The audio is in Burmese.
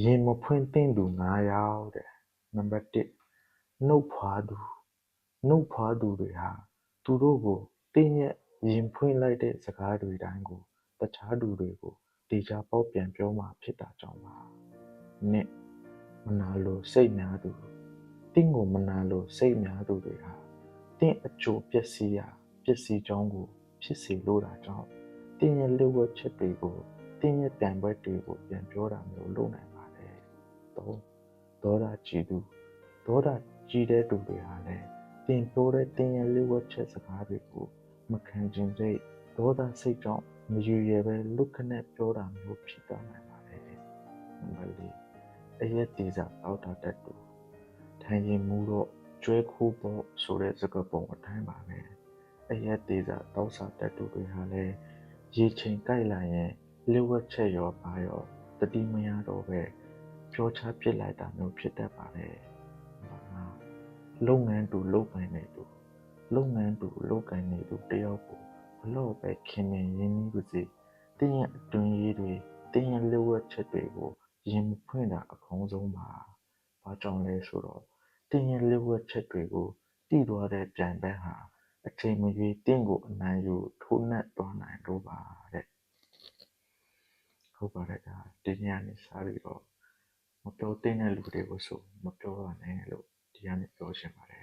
ရင်မဖွင့်သင့်သူ9ယောက်တဲ့နံပါတ်1နှုတ်ဖွာသူတွေဟာသူတို့ကိုတင်းရဲ့ရင်ဖွင့်လိုက်တဲ့စကားတွေတိုင်းကိုတခြားသူတွေကိုတေချာပေါက်ပြန်ပြောမှာဖြစ်တာကြောင့်ပါနှစ်မနာလိုစိတ်များသူတင်းကိုမနာလိုစိတ်များသူတွေဟာတင်းအကျိုးပျက်စီးရာပျက်စီးကြောင်းကိုဖြစ်စေလိုတာကြောင့်တင်းရဲ့လက်ဝက်ချက်တွေကိုတင်းရဲ့တန်ဘက်တွေကိုပြန်ပြောတာမျိုးလုပ်နိုင်ပါတယ်3ဒေါသကြီးသူဒေါသကြီးတဲ့သူတွေဟာလည်းတင်ပြောတဲ့တင်းရဲ့လက်ဝက်ချက်စကားတွေကိုမခံချင်စိတ်ဒေါသစိတ်ကြောင့်မရွေရပဲလုခနဲ့ပြောတာမျိုးဖြစ်သွားနိုင်ပါတယ်နံပါတ်4အရက်တေစာတောက်တာတတ်သူထိုင်ရင်မူတော့ကျွဲခိုးဖို့ဆိုတဲ့စကားပုံအတိုင်းပါပဲအရက်တေစာတောက်စာတတ်သူတွေဟာလည်းရေချိန်ကြိုက်လာရင်လက်ဝက်ချက်ရောပါရောတတိမရတော့ပဲပြောချပစ်လိုက်တာမျိုးဖြစ်တတ်ပါတယ်လုပ်ငန်းတူလုပ်ကိုင်နေသူတယောက်ကိုဘလို့ပဲခင်မင်ရင်းနှီးပါစေတင်းရဲ့အတွင်းရေးတွေတင်းရဲ့လက်ဝက်ချက်တွေကိုရင်မဖွင့်တာအကောင်းဆုံးပါဘာကြောင့်လဲဆိုတော့တင်းရဲ့လက်ဝက်ချက်တွေကိုတိသွားတဲ့ပြိုင်ဘက်ဟာအချိန်မရွေးတင်းကိုအနိုင်ယူထိုးနှက်သွားနိုင်လို့ပါတဲ့ဟုတ်ပါတယ်ဒါဒီနေ့ကနေစပြီးတော့မပြောသင့်တဲ့လူတွေကိုဆိုမပြောပါနဲ့လို့ဒီကနေပြောချင်ပါတယ်